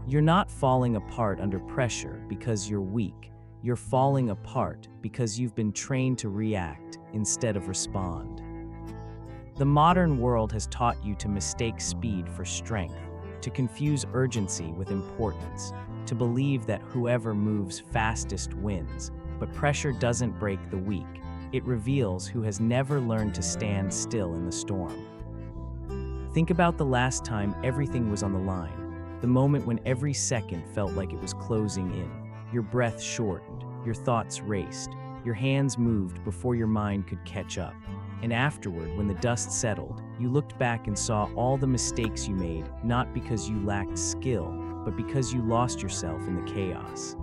You're not falling apart under pressure because you're weak. You're falling apart because you've been trained to react instead of respond. The modern world has taught you to mistake speed for strength, to confuse urgency with importance, to believe that whoever moves fastest wins. But pressure doesn't break the weak. It reveals who has never learned to stand still in the storm. Think about the last time everything was on the line, the moment when every second felt like it was closing in. Your breath shortened, your thoughts raced, your hands moved before your mind could catch up. And afterward, when the dust settled, you looked back and saw all the mistakes you made, not because you lacked skill, but because you lost yourself in the chaos.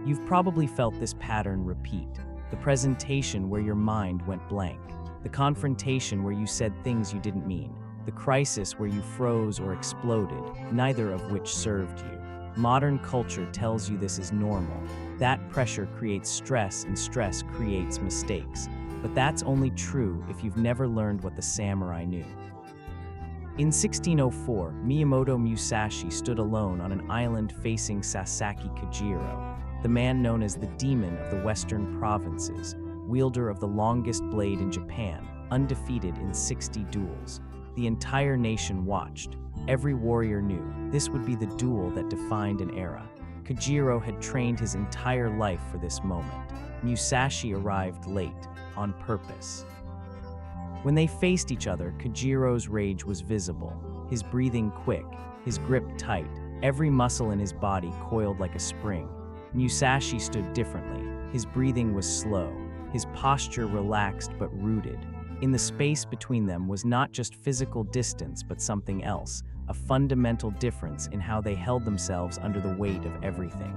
You've probably felt this pattern repeat. The presentation where your mind went blank. The confrontation where you said things you didn't mean. The crisis where you froze or exploded, neither of which served you. Modern culture tells you this is normal. That pressure creates stress and stress creates mistakes. But that's only true if you've never learned what the samurai knew. In 1604, Miyamoto Musashi stood alone on an island facing Sasaki Kajiro, the man known as the demon of the western provinces, wielder of the longest blade in Japan, undefeated in 60 duels. The entire nation watched. Every warrior knew this would be the duel that defined an era. Kajiro had trained his entire life for this moment. Musashi arrived late, on purpose. When they faced each other, Kajiro's rage was visible, his breathing quick, his grip tight, every muscle in his body coiled like a spring. Musashi stood differently. His breathing was slow, his posture relaxed but rooted. In the space between them was not just physical distance but something else, a fundamental difference in how they held themselves under the weight of everything.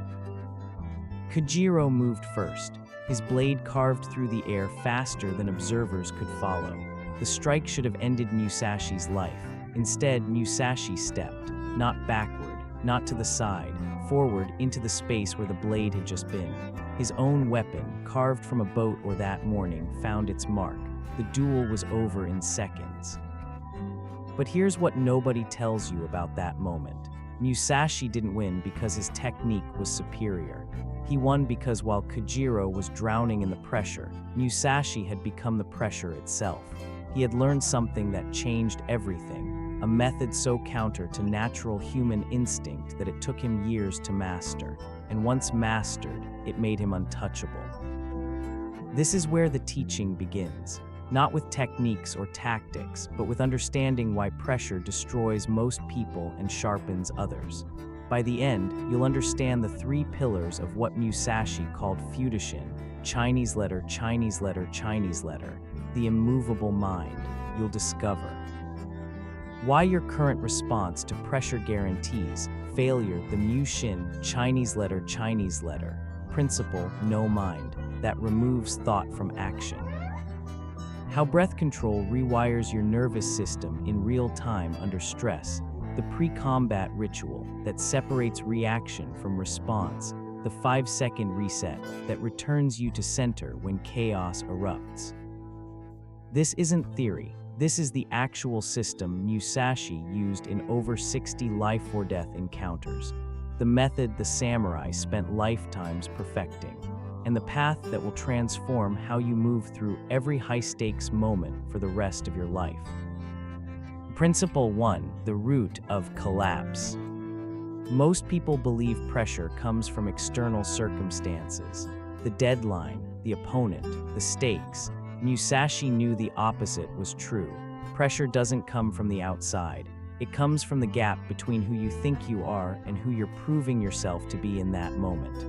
Kajiro moved first, his blade carved through the air faster than observers could follow. The strike should have ended Musashi's life. Instead, Musashi stepped, not backward, not to the side, forward into the space where the blade had just been. His own weapon, carved from a boat or that morning, found its mark. The duel was over in seconds. But here's what nobody tells you about that moment. Musashi didn't win because his technique was superior. He won because while Kajiro was drowning in the pressure, Musashi had become the pressure itself. He had learned something that changed everything, a method so counter to natural human instinct that it took him years to master. And once mastered, it made him untouchable. This is where the teaching begins. Not with techniques or tactics, but with understanding why pressure destroys most people and sharpens others. By the end, you'll understand the 3 pillars of what Musashi called Futishin, Chinese letter, Chinese letter, Chinese letter, the immovable mind. You'll discover why your current response to pressure guarantees failure, the Mushin, Chinese letter, principle, no mind, that removes thought from action. How breath control rewires your nervous system in real time under stress, the pre-combat ritual that separates reaction from response, the 5-second reset that returns you to center when chaos erupts. This isn't theory. This is the actual system Musashi used in over 60 life-or-death encounters, the method the samurai spent lifetimes perfecting, and the path that will transform how you move through every high-stakes moment for the rest of your life. Principle 1. The root of collapse. Most people believe pressure comes from external circumstances, the deadline, the opponent, the stakes. Musashi knew the opposite was true. Pressure doesn't come from the outside. It comes from the gap between who you think you are and who you're proving yourself to be in that moment.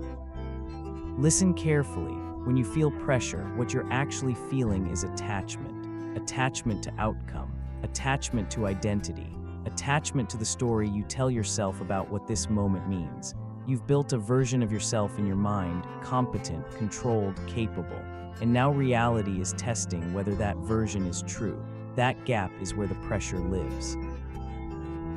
Listen carefully. When you feel pressure, what you're actually feeling is attachment. Attachment to outcome. Attachment to identity. Attachment to the story you tell yourself about what this moment means. You've built a version of yourself in your mind, competent, controlled, capable. And now reality is testing whether that version is true. That gap is where the pressure lives.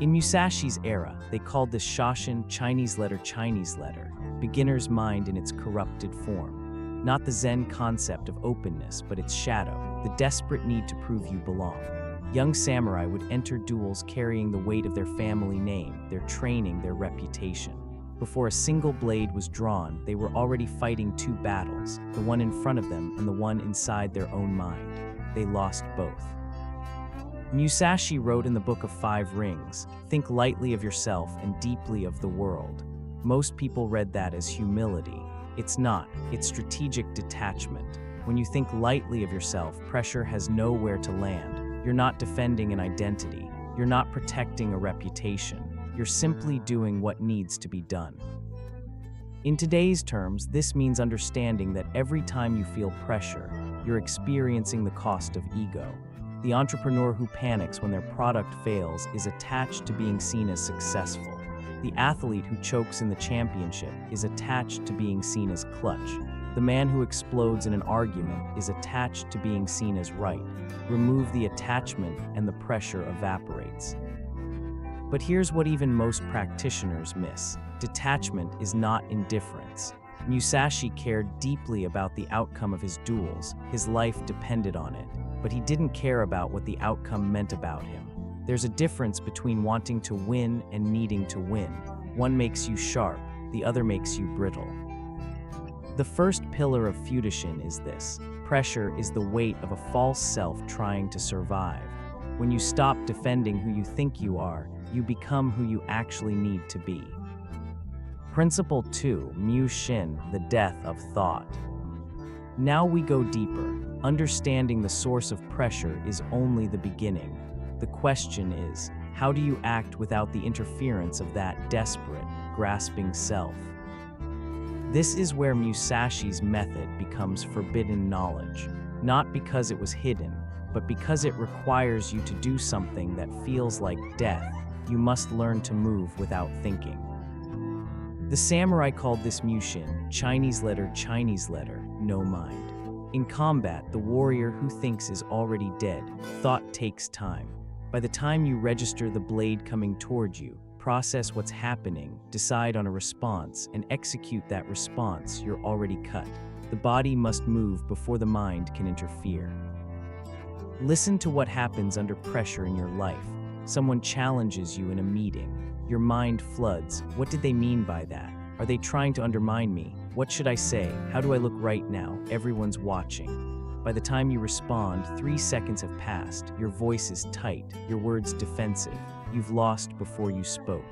In Musashi's era, they called this Shoshin, Chinese letter, beginner's mind in its corrupted form. Not the Zen concept of openness, but its shadow, the desperate need to prove you belong. Young samurai would enter duels carrying the weight of their family name, their training, their reputation. Before a single blade was drawn, they were already fighting two battles, the one in front of them and the one inside their own mind. They lost both. Musashi wrote in the Book of Five Rings, "Think lightly of yourself and deeply of the world." Most people read that as humility. It's not, it's strategic detachment. When you think lightly of yourself, pressure has nowhere to land. You're not defending an identity. You're not protecting a reputation. You're simply doing what needs to be done. In today's terms, this means understanding that every time you feel pressure, you're experiencing the cost of ego. The entrepreneur who panics when their product fails is attached to being seen as successful. The athlete who chokes in the championship is attached to being seen as clutch. The man who explodes in an argument is attached to being seen as right. Remove the attachment and the pressure evaporates. But here's what even most practitioners miss. Detachment is not indifference. Musashi cared deeply about the outcome of his duels. His life depended on it, but he didn't care about what the outcome meant about him. There's a difference between wanting to win and needing to win. One makes you sharp, the other makes you brittle. The first pillar of Futishin is this: pressure is the weight of a false self trying to survive. When you stop defending who you think you are, you become who you actually need to be. Principle 2, Mushin, the death of thought. Now we go deeper. Understanding the source of pressure is only the beginning. The question is, how do you act without the interference of that desperate, grasping self? This is where Musashi's method becomes forbidden knowledge, not because it was hidden, but because it requires you to do something that feels like death. You must learn to move without thinking. The samurai called this Mushin, Chinese letter, no mind. In combat, the warrior who thinks is already dead. Thought takes time. By the time you register the blade coming toward you, process what's happening, decide on a response, and execute that response, you're already cut. The body must move before the mind can interfere. Listen to what happens under pressure in your life. Someone challenges you in a meeting. Your mind floods. What did they mean by that? Are they trying to undermine me? What should I say? How do I look right now? Everyone's watching. By the time you respond, 3 seconds have passed. Your voice is tight, your words defensive. You've lost before you spoke.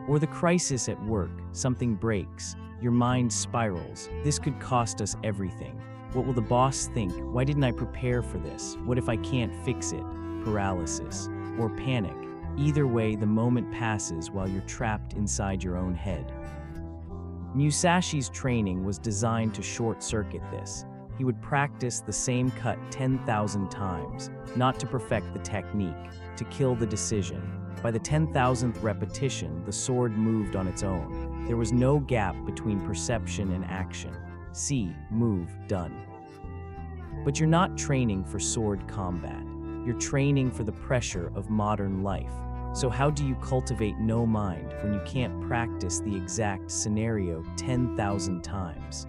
Or the crisis at work, something breaks. Your mind spirals. This could cost us everything. What will the boss think? Why didn't I prepare for this? What if I can't fix it? Paralysis. Or panic. Either way, the moment passes while you're trapped inside your own head. Musashi's training was designed to short-circuit this. He would practice the same cut 10,000 times, not to perfect the technique, to kill the decision. By the 10,000th repetition, the sword moved on its own. There was no gap between perception and action. See, move, done. But you're not training for sword combat. You're training for the pressure of modern life. So how do you cultivate no mind when you can't practice the exact scenario 10,000 times?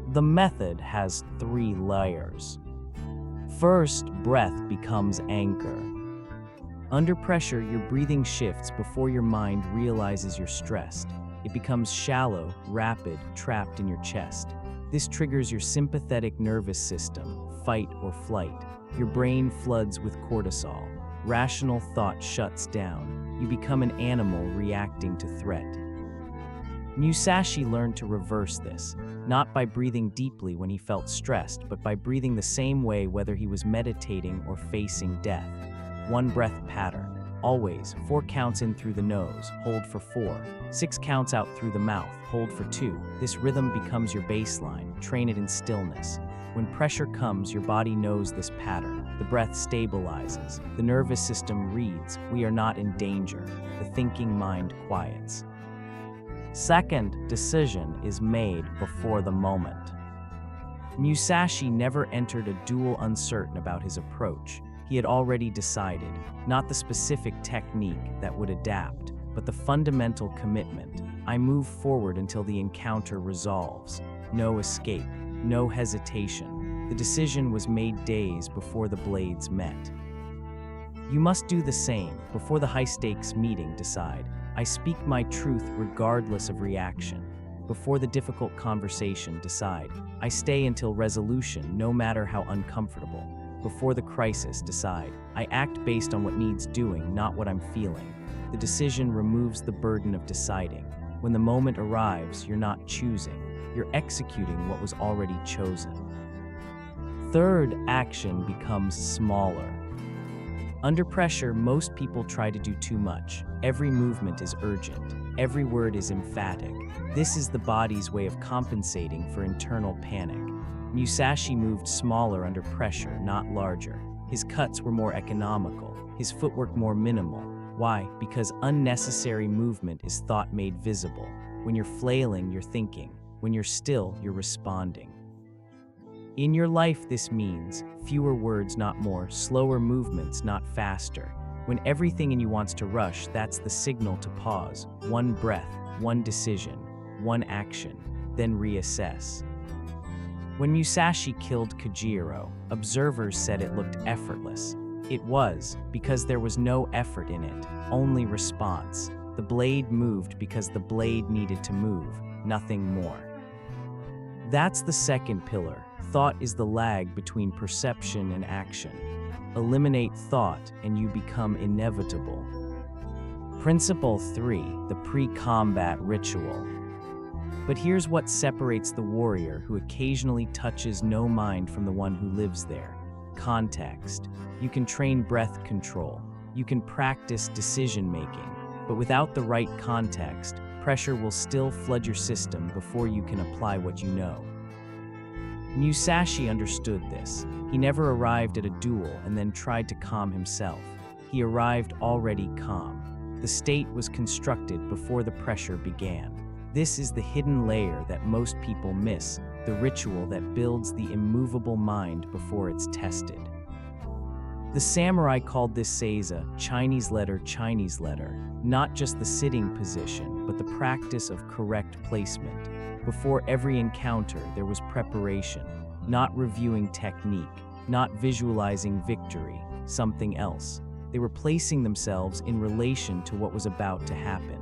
The method has 3 layers. First, breath becomes anchor. Under pressure, your breathing shifts before your mind realizes you're stressed. It becomes shallow, rapid, trapped in your chest. This triggers your sympathetic nervous system, fight or flight. Your brain floods with cortisol. Rational thought shuts down. You become an animal reacting to threat. Musashi learned to reverse this, not by breathing deeply when he felt stressed, but by breathing the same way whether he was meditating or facing death. 1 breath pattern. Always 4 counts in through the nose, hold for 4. 6 counts out through the mouth, hold for 2. This rhythm becomes your baseline. Train it in stillness. When pressure comes, your body knows this pattern. The breath stabilizes. The nervous system reads, we are not in danger. The thinking mind quiets. Second, decision is made before the moment. Musashi never entered a duel uncertain about his approach. He had already decided, not the specific technique that would adapt, but the fundamental commitment. I move forward until the encounter resolves. No escape, no hesitation. The decision was made days before the blades met. You must do the same. Before the high-stakes meeting, decide. I speak my truth regardless of reaction. Before the difficult conversation, decide. I stay until resolution, no matter how uncomfortable. Before the crisis, decide. I act based on what needs doing, not what I'm feeling. The decision removes the burden of deciding. When the moment arrives, you're not choosing. You're executing what was already chosen. Third, action becomes smaller. Under pressure, most people try to do too much. Every movement is urgent. Every word is emphatic. This is the body's way of compensating for internal panic. Musashi moved smaller under pressure, not larger. His cuts were more economical, his footwork more minimal. Why? Because unnecessary movement is thought made visible. When you're flailing, you're thinking. When you're still, you're responding. In your life, this means fewer words, not more, slower movements, not faster. When everything in you wants to rush, that's the signal to pause. One breath, one decision, one action, then reassess. When Musashi killed Kojiro, observers said it looked effortless. It was, because there was no effort in it, only response. The blade moved because the blade needed to move, nothing more. That's the second pillar. Thought is the lag between perception and action. Eliminate thought and you become inevitable. Principle 3, the pre-combat ritual. But here's what separates the warrior who occasionally touches no mind from the one who lives there. Context. You can train breath control. You can practice decision-making. But without the right context, pressure will still flood your system before you can apply what you know. Musashi understood this. He never arrived at a duel and then tried to calm himself. He arrived already calm. The state was constructed before the pressure began. This is the hidden layer that most people miss, the ritual that builds the immovable mind before it's tested. The samurai called this seiza, Chinese letter, not just the sitting position, but the practice of correct placement. Before every encounter, there was preparation, not reviewing technique, not visualizing victory, something else. They were placing themselves in relation to what was about to happen.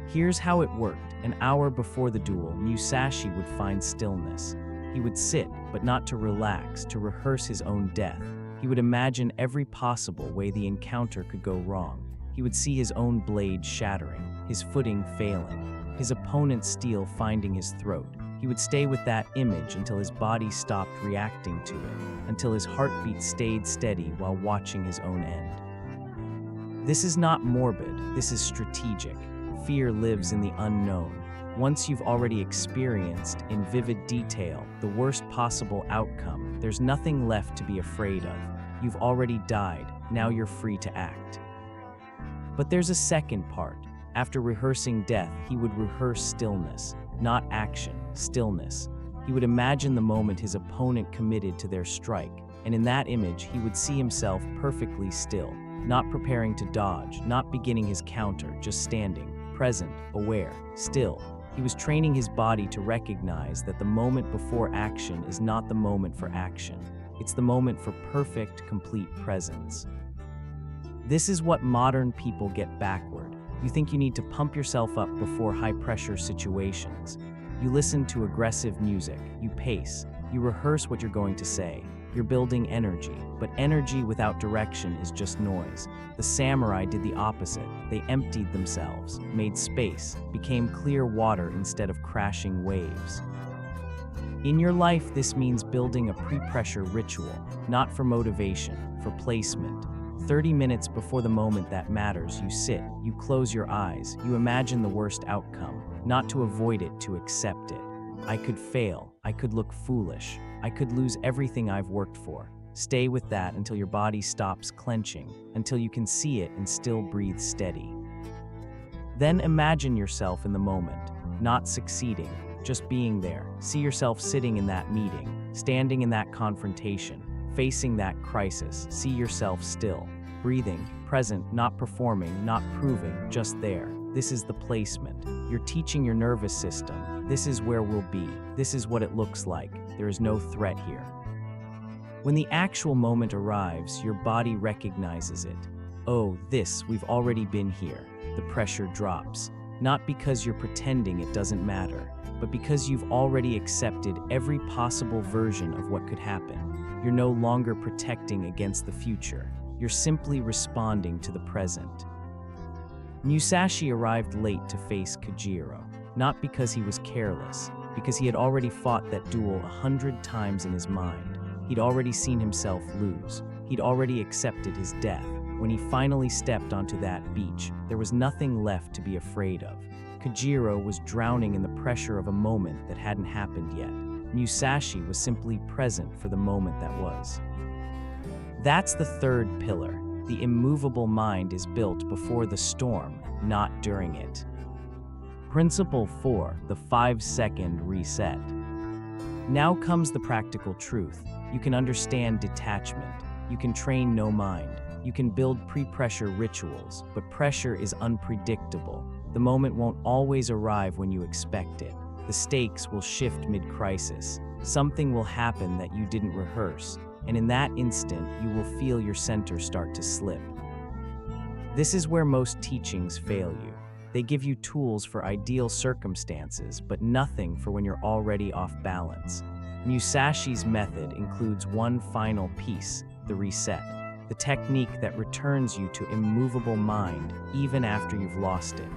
Here's how it worked. An hour before the duel, Musashi would find stillness. He would sit, but not to relax, to rehearse his own death. He would imagine every possible way the encounter could go wrong. He would see his own blade shattering, his footing failing, his opponent's steel finding his throat. He would stay with that image until his body stopped reacting to it, until his heartbeat stayed steady while watching his own end. This is not morbid, this is strategic. Fear lives in the unknown. Once you've already experienced, in vivid detail, the worst possible outcome, there's nothing left to be afraid of. You've already died, now you're free to act. But there's a second part. After rehearsing death, he would rehearse stillness, not action, stillness. He would imagine the moment his opponent committed to their strike, and in that image, he would see himself perfectly still, not preparing to dodge, not beginning his counter, just standing, present, aware, still. He was training his body to recognize that the moment before action is not the moment for action. It's the moment for perfect, complete presence. This is what modern people get backward. You think you need to pump yourself up before high-pressure situations. You listen to aggressive music, you pace, you rehearse what you're going to say. You're building energy, but energy without direction is just noise. The samurai did the opposite. They emptied themselves, made space, became clear water instead of crashing waves. In your life, this means building a pre-pressure ritual, not for motivation, for placement. 30 minutes before the moment that matters, you sit, you close your eyes, you imagine the worst outcome, not to avoid it, to accept it. I could fail, I could look foolish, I could lose everything I've worked for. Stay with that until your body stops clenching, until you can see it and still breathe steady. Then imagine yourself in the moment, not succeeding, just being there. See yourself sitting in that meeting, standing in that confrontation, facing that crisis. See yourself still, breathing, present, not performing, not proving, just there. This is the placement. You're teaching your nervous system. This is where we'll be. This is what it looks like. There is no threat here. When the actual moment arrives, your body recognizes it. Oh, we've already been here. The pressure drops. Not because you're pretending it doesn't matter, but because you've already accepted every possible version of what could happen. You're no longer protecting against the future. You're simply responding to the present. Musashi arrived late to face Kojiro, not because he was careless, because he had already fought that duel 100 times in his mind. He'd already seen himself lose. He'd already accepted his death. When he finally stepped onto that beach, there was nothing left to be afraid of. Kojiro was drowning in the pressure of a moment that hadn't happened yet. Musashi was simply present for the moment that was. That's the third pillar. The immovable mind is built before the storm, not during it. Principle 4, the 5-second reset. Now comes the practical truth. You can understand detachment. You can train no mind. You can build pre-pressure rituals, but pressure is unpredictable. The moment won't always arrive when you expect it. The stakes will shift mid-crisis. Something will happen that you didn't rehearse, and in that instant, you will feel your center start to slip. This is where most teachings fail you. They give you tools for ideal circumstances, but nothing for when you're already off balance. Musashi's method includes one final piece, the reset, the technique that returns you to immovable mind even after you've lost it.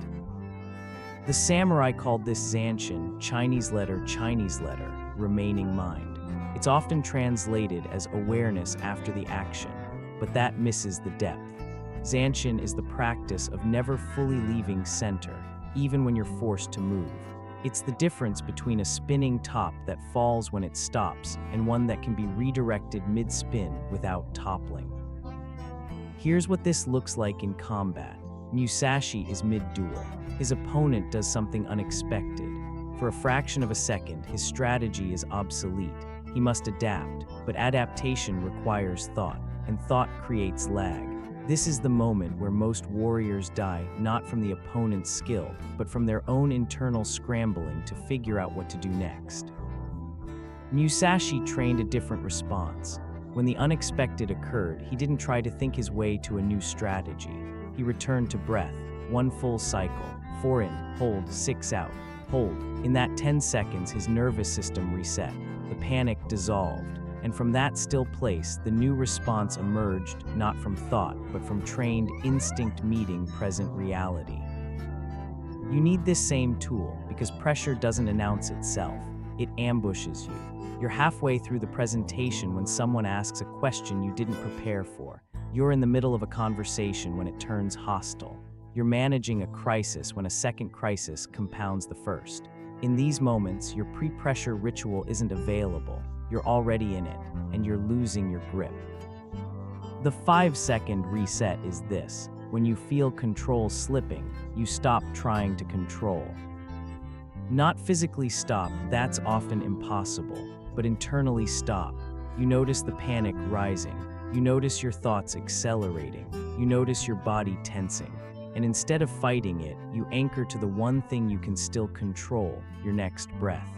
The samurai called this zanshin, Chinese letter, remaining mind. It's often translated as awareness after the action, but that misses the depth. Zanshin is the practice of never fully leaving center, even when you're forced to move. It's the difference between a spinning top that falls when it stops and one that can be redirected mid-spin without toppling. Here's what this looks like in combat. Musashi is mid-duel. His opponent does something unexpected. For a fraction of a second, his strategy is obsolete. He must adapt, but adaptation requires thought, and thought creates lag. This is the moment where most warriors die, not from the opponent's skill, but from their own internal scrambling to figure out what to do next. Musashi trained a different response. When the unexpected occurred, he didn't try to think his way to a new strategy. He returned to breath, one full cycle, 4 in, hold, 6 out, hold. In that 10 seconds, his nervous system reset. The panic dissolved. And from that still place, the new response emerged, not from thought, but from trained instinct meeting present reality. You need this same tool because pressure doesn't announce itself. It ambushes you. You're halfway through the presentation when someone asks a question you didn't prepare for. You're in the middle of a conversation when it turns hostile. You're managing a crisis when a second crisis compounds the first. In these moments, your pre-pressure ritual isn't available. You're already in it, and you're losing your grip. The 5-second reset is this. When you feel control slipping, you stop trying to control. Not physically stop, that's often impossible, but internally stop. You notice the panic rising. You notice your thoughts accelerating. You notice your body tensing. And instead of fighting it, you anchor to the one thing you can still control, your next breath.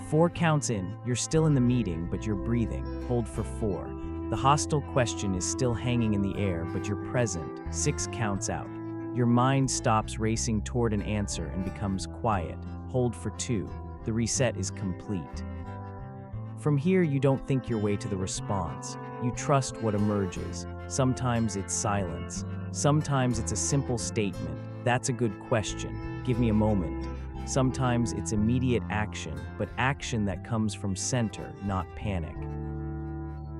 4 counts in, you're still in the meeting, but you're breathing. Hold for 4. The hostile question is still hanging in the air, but you're present. 6 counts out. Your mind stops racing toward an answer and becomes quiet. Hold for 2. The reset is complete. From here, you don't think your way to the response. You trust what emerges. Sometimes it's silence. Sometimes it's a simple statement. That's a good question. Give me a moment. Sometimes it's immediate action, but action that comes from center, not panic.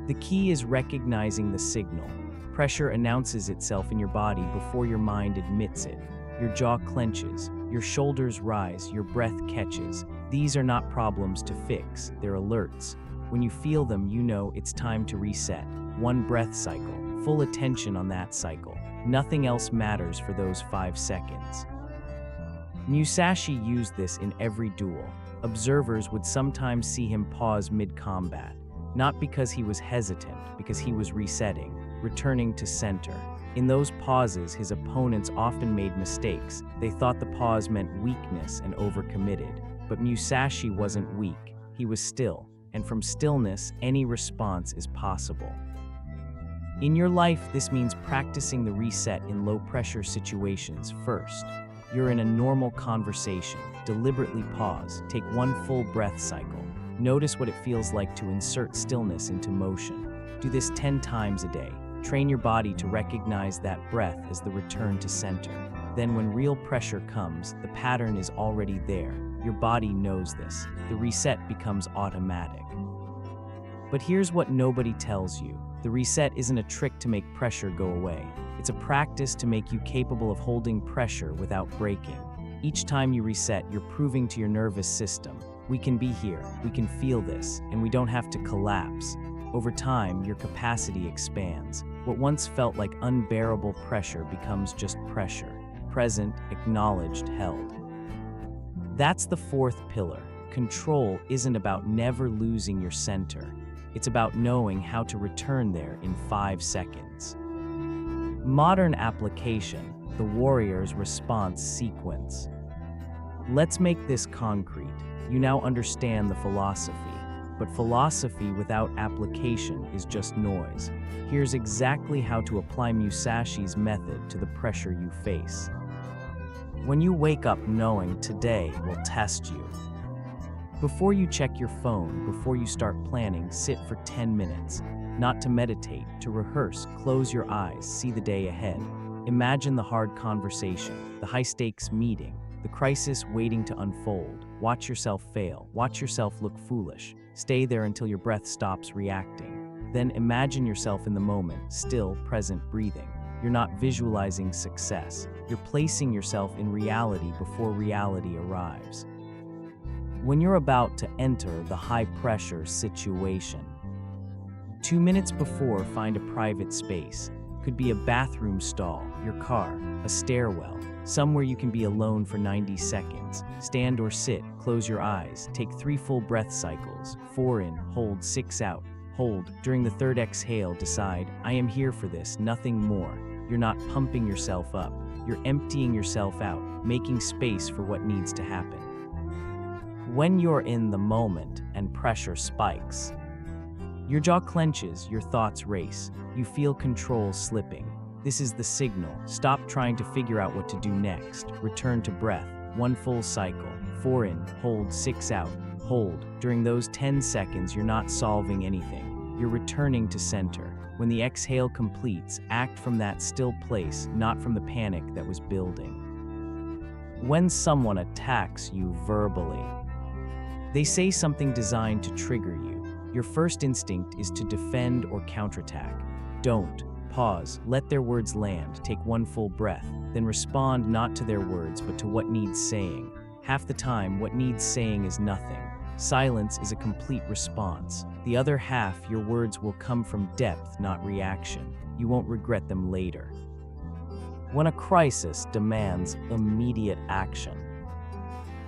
The key is recognizing the signal. Pressure announces itself in your body before your mind admits it. Your jaw clenches, your shoulders rise, your breath catches. These are not problems to fix, they're alerts. When you feel them, you know it's time to reset. 1 breath cycle, full attention on that cycle. Nothing else matters for those 5 seconds. Musashi used this in every duel. Observers would sometimes see him pause mid-combat, not because he was hesitant, because he was resetting, returning to center. In those pauses, his opponents often made mistakes. They thought the pause meant weakness and overcommitted. But Musashi wasn't weak. He was still. and from stillness, any response is possible. In your life, this means practicing the reset in low-pressure situations first. You're in a normal conversation. Deliberately pause. Take one full breath cycle. Notice what it feels like to insert stillness into motion. Do this 10 times a day. Train your body to recognize that breath as the return to center. Then when real pressure comes, the pattern is already there. Your body knows this. The reset becomes automatic. But here's what nobody tells you. The reset isn't a trick to make pressure go away. It's a practice to make you capable of holding pressure without breaking. Each time you reset, you're proving to your nervous system, we can be here, we can feel this, and we don't have to collapse. Over time, your capacity expands. What once felt like unbearable pressure becomes just pressure. Present, acknowledged, held. That's the fourth pillar. Control isn't about never losing your center. It's about knowing how to return there in 5 seconds. Modern application, the warrior's response sequence. Let's make this concrete. You now understand the philosophy, but philosophy without application is just noise. Here's exactly how to apply Musashi's method to the pressure you face. When you wake up knowing today will test you. Before you check your phone, before you start planning, sit for 10 minutes. Not to meditate, to rehearse, close your eyes, see the day ahead. Imagine the hard conversation, the high-stakes meeting, the crisis waiting to unfold. Watch yourself fail, watch yourself look foolish. Stay there until your breath stops reacting. Then imagine yourself in the moment, still, present, breathing. You're not visualizing success. You're placing yourself in reality before reality arrives. When you're about to enter the high-pressure situation, 2 minutes before, find a private space. Could be a bathroom stall, your car, a stairwell, somewhere you can be alone for 90 seconds. Stand or sit, close your eyes, take 3 full breath cycles, 4 in, hold, 6 out, hold. During the 3rd exhale, decide, I am here for this, nothing more. You're not pumping yourself up, you're emptying yourself out, making space for what needs to happen. When you're in the moment and pressure spikes, your jaw clenches, your thoughts race, you feel control slipping. This is the signal. Stop trying to figure out what to do next. Return to breath. 1 full cycle. 4 in, hold, 6 out, hold. During those 10 seconds, you're not solving anything. You're returning to center. When the exhale completes, act from that still place, not from the panic that was building. When someone attacks you verbally, they say something designed to trigger you. Your first instinct is to defend or counterattack. Don't. Pause. Let their words land. Take 1 full breath. Then respond not to their words, but to what needs saying. Half the time, what needs saying is nothing. Silence is a complete response. The other half, your words will come from depth, not reaction. You won't regret them later. When a crisis demands immediate action,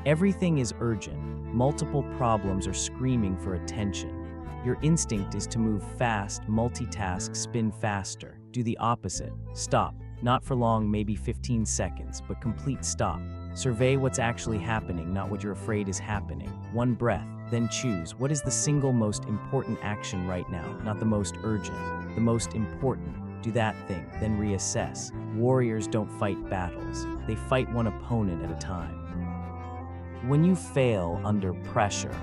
everything is urgent. Multiple problems are screaming for attention. Your instinct is to move fast, multitask, spin faster. Do the opposite. Stop. Not for long, maybe 15 seconds, but complete stop. Survey what's actually happening, not what you're afraid is happening. 1 breath, then choose. What is the single most important action right now? Not the most urgent, the most important. Do that thing, then reassess. Warriors don't fight battles. They fight one opponent at a time. When you fail under pressure,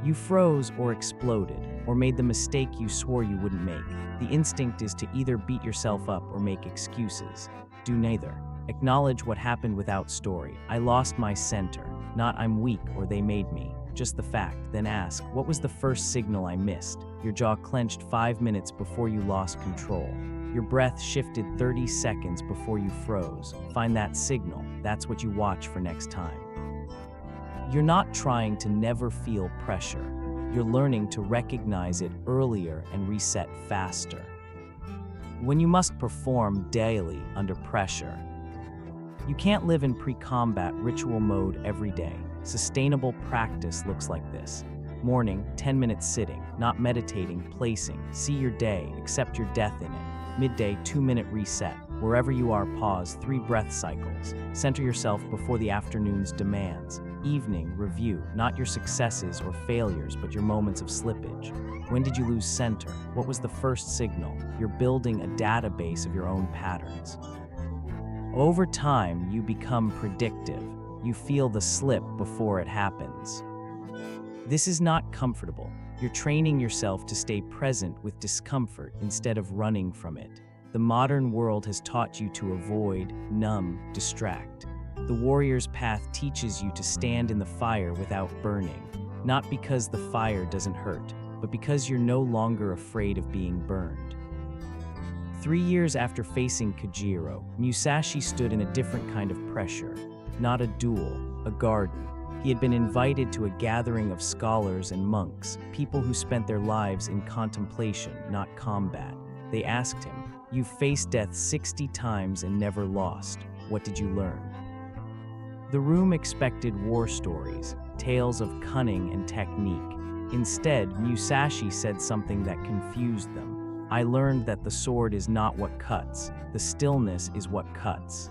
you froze or exploded, or made the mistake you swore you wouldn't make. The instinct is to either beat yourself up or make excuses. Do neither. Acknowledge what happened without story. I lost my center, not I'm weak or they made me. Just the fact. Then ask, what was the first signal I missed? Your jaw clenched 5 minutes before you lost control. Your breath shifted 30 seconds before you froze. Find that signal. That's what you watch for next time. You're not trying to never feel pressure. You're learning to recognize it earlier and reset faster. When you must perform daily under pressure, you can't live in pre-combat ritual mode every day. Sustainable practice looks like this. Morning, 10 minutes sitting, not meditating, placing. See your day, accept your death in it. Midday, 2-minute reset. Wherever you are, pause 3 breath cycles. Center yourself before the afternoon's demands. Evening, review, not your successes or failures, but your moments of slippage. When did you lose center? What was the first signal? You're building a database of your own patterns. Over time, you become predictive. You feel the slip before it happens. This is not comfortable. You're training yourself to stay present with discomfort instead of running from it. The modern world has taught you to avoid, numb, distract. The warrior's path teaches you to stand in the fire without burning, not because the fire doesn't hurt, but because you're no longer afraid of being burned. 3 years after facing Kojiro, Musashi stood in a different kind of pressure. Not a duel, a garden. He had been invited to a gathering of scholars and monks, people who spent their lives in contemplation, not combat. They asked him, "You've faced death 60 times and never lost. What did you learn?" The room expected war stories, tales of cunning and technique. Instead, Musashi said something that confused them. "I learned that the sword is not what cuts, the stillness is what cuts."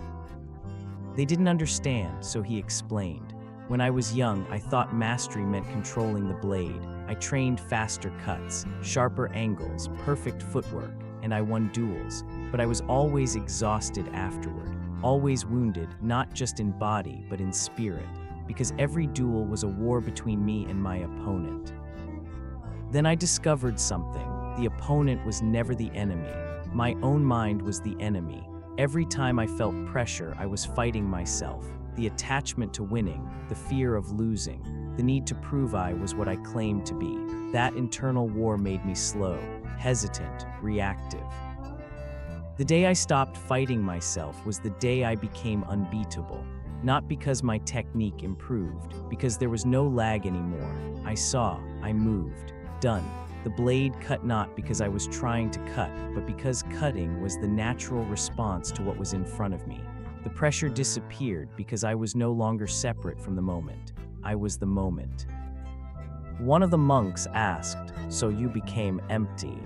They didn't understand, so he explained. "When I was young, I thought mastery meant controlling the blade. I trained faster cuts, sharper angles, perfect footwork, and I won duels. But I was always exhausted afterward, always wounded, not just in body, but in spirit, because every duel was a war between me and my opponent. Then I discovered something. The opponent was never the enemy. My own mind was the enemy. Every time I felt pressure, I was fighting myself. The attachment to winning, the fear of losing, the need to prove I was what I claimed to be. That internal war made me slow, hesitant, reactive. The day I stopped fighting myself was the day I became unbeatable. Not because my technique improved, because there was no lag anymore. I saw, I moved, done. The blade cut not because I was trying to cut, but because cutting was the natural response to what was in front of me. The pressure disappeared because I was no longer separate from the moment. I was the moment." One of the monks asked, "So you became empty?"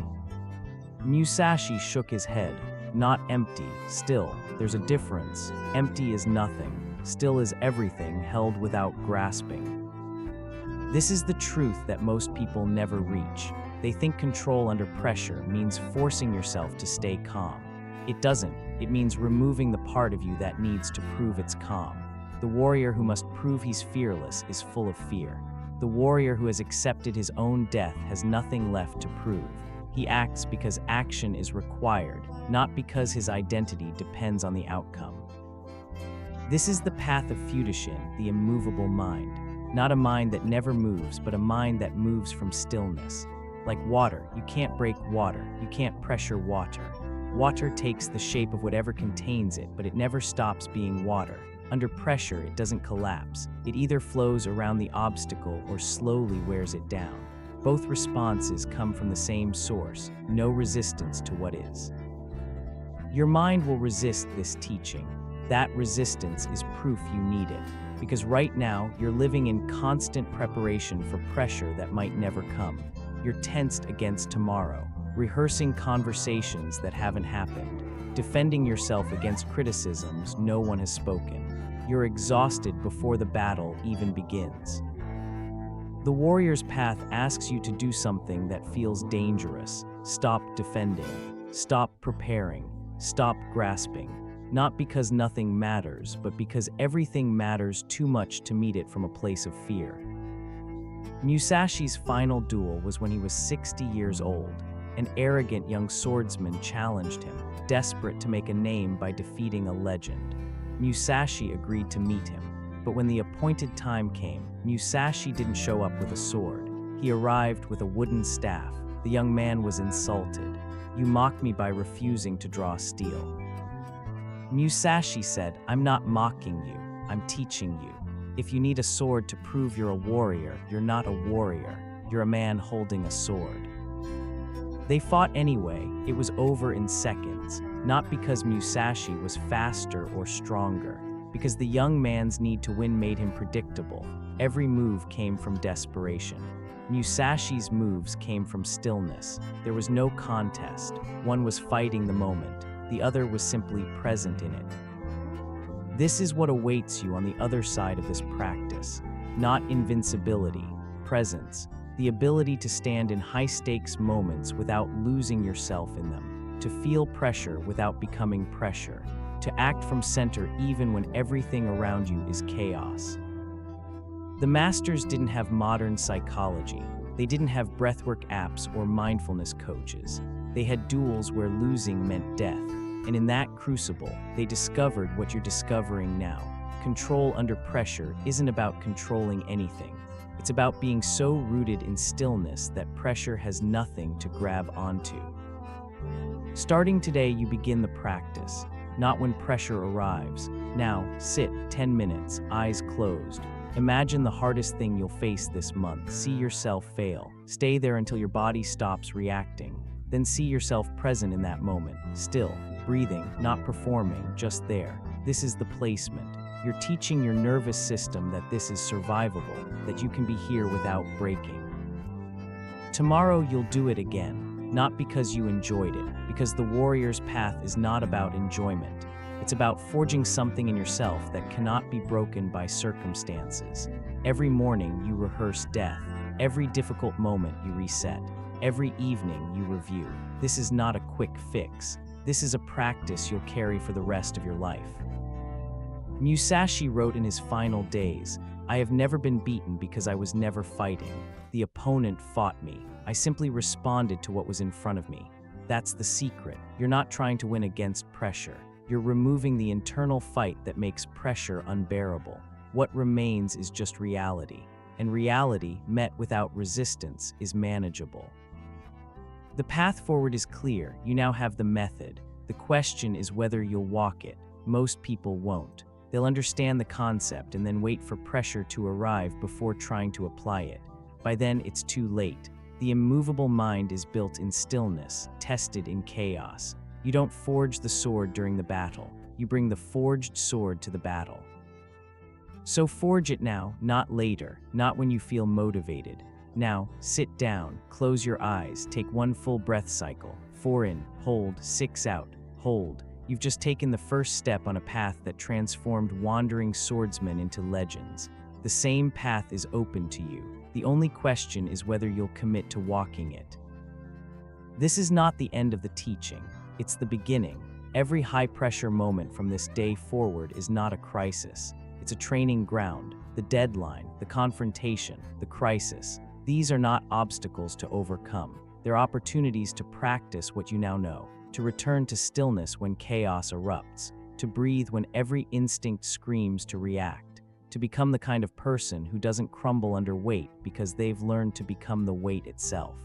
Musashi shook his head. "Not empty, still. There's a difference. Empty is nothing. Still is everything held without grasping." This is the truth that most people never reach. They think control under pressure means forcing yourself to stay calm. It doesn't. It means removing the part of you that needs to prove it's calm. The warrior who must prove he's fearless is full of fear. The warrior who has accepted his own death has nothing left to prove. He acts because action is required, not because his identity depends on the outcome. This is the path of Futushin, the immovable mind. Not a mind that never moves, but a mind that moves from stillness. Like water, you can't break water, you can't pressure water. Water takes the shape of whatever contains it, but it never stops being water. Under pressure, it doesn't collapse. It either flows around the obstacle or slowly wears it down. Both responses come from the same source, no resistance to what is. Your mind will resist this teaching. That resistance is proof you need it. Because right now, you're living in constant preparation for pressure that might never come. You're tensed against tomorrow, rehearsing conversations that haven't happened, defending yourself against criticisms no one has spoken. You're exhausted before the battle even begins. The warrior's path asks you to do something that feels dangerous. Stop defending. Stop preparing. Stop grasping. Not because nothing matters, but because everything matters too much to meet it from a place of fear. Musashi's final duel was when he was 60 years old. An arrogant young swordsman challenged him, desperate to make a name by defeating a legend. Musashi agreed to meet him, but when the appointed time came, Musashi didn't show up with a sword. He arrived with a wooden staff. The young man was insulted. "You mock me by refusing to draw steel." Musashi said, "I'm not mocking you, I'm teaching you. If you need a sword to prove you're a warrior, you're not a warrior. You're a man holding a sword." They fought anyway. It was over in seconds, not because Musashi was faster or stronger, because the young man's need to win made him predictable. Every move came from desperation. Musashi's moves came from stillness. There was no contest. One was fighting the moment. the other was simply present in it. This is what awaits you on the other side of this practice. Not invincibility, presence, the ability to stand in high-stakes moments without losing yourself in them, to feel pressure without becoming pressure, to act from center even when everything around you is chaos. The masters didn't have modern psychology. They didn't have breathwork apps or mindfulness coaches. They had duels where losing meant death. And in that crucible, they discovered what you're discovering now. Control under pressure isn't about controlling anything. It's about being so rooted in stillness that pressure has nothing to grab onto. Starting today, you begin the practice, not when pressure arrives. Now, sit 10 minutes, eyes closed. Imagine the hardest thing you'll face this month. See yourself fail. Stay there until your body stops reacting. Then see yourself present in that moment, still, breathing, not performing, just there. This is the placement. You're teaching your nervous system that this is survivable, that you can be here without breaking. Tomorrow you'll do it again, not because you enjoyed it, because the warrior's path is not about enjoyment. It's about forging something in yourself that cannot be broken by circumstances. Every morning you rehearse death. Every difficult moment you reset. Every evening you review. This is not a quick fix. This is a practice you'll carry for the rest of your life. Musashi wrote in his final days, "I have never been beaten because I was never fighting. The opponent fought me. I simply responded to what was in front of me." That's the secret. You're not trying to win against pressure. You're removing the internal fight that makes pressure unbearable. What remains is just reality. And reality, met without resistance, is manageable. The path forward is clear. You now have the method. The question is whether you'll walk it. Most people won't. They'll understand the concept and then wait for pressure to arrive before trying to apply it. By then, it's too late. The immovable mind is built in stillness, tested in chaos. You don't forge the sword during the battle. You bring the forged sword to the battle. So forge it now, not later, not when you feel motivated. Now, sit down, close your eyes, take one full breath cycle. 4 in, hold, 6 out, hold. You've just taken the first step on a path that transformed wandering swordsmen into legends. The same path is open to you. The only question is whether you'll commit to walking it. This is not the end of the teaching. It's the beginning. Every high-pressure moment from this day forward is not a crisis. It's a training ground. The deadline, the confrontation, the crisis. These are not obstacles to overcome. They're opportunities to practice what you now know, to return to stillness when chaos erupts, to breathe when every instinct screams to react, to become the kind of person who doesn't crumble under weight because they've learned to become the weight itself.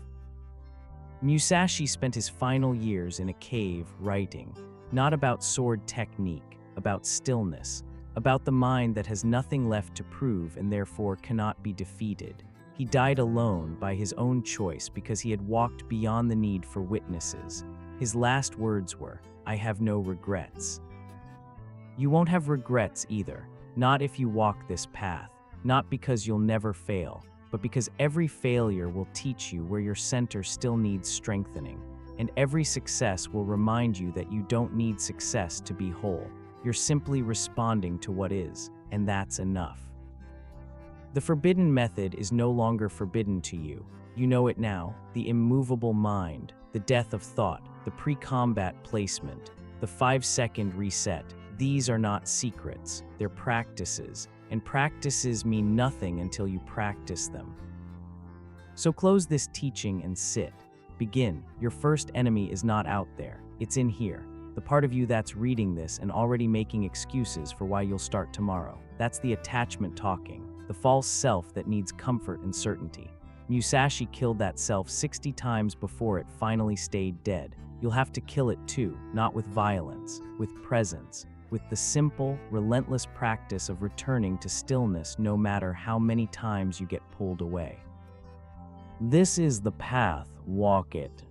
Musashi spent his final years in a cave writing, not about sword technique, about stillness, about the mind that has nothing left to prove and therefore cannot be defeated. He died alone by his own choice because he had walked beyond the need for witnesses. His last words were, "I have no regrets." You won't have regrets either, not if you walk this path, not because you'll never fail, but because every failure will teach you where your center still needs strengthening, and every success will remind you that you don't need success to be whole. You're simply responding to what is, and that's enough. The forbidden method is no longer forbidden to you. You know it now, the immovable mind, the death of thought, the pre-combat placement, the 5-second reset. These are not secrets, they're practices, and practices mean nothing until you practice them. So close this teaching and sit. Begin. Your first enemy is not out there, it's in here. The part of you that's reading this and already making excuses for why you'll start tomorrow. That's the attachment talking, the false self that needs comfort and certainty. Musashi killed that self 60 times before it finally stayed dead. You'll have to kill it too, not with violence, with presence, with the simple, relentless practice of returning to stillness no matter how many times you get pulled away. This is the path, walk it.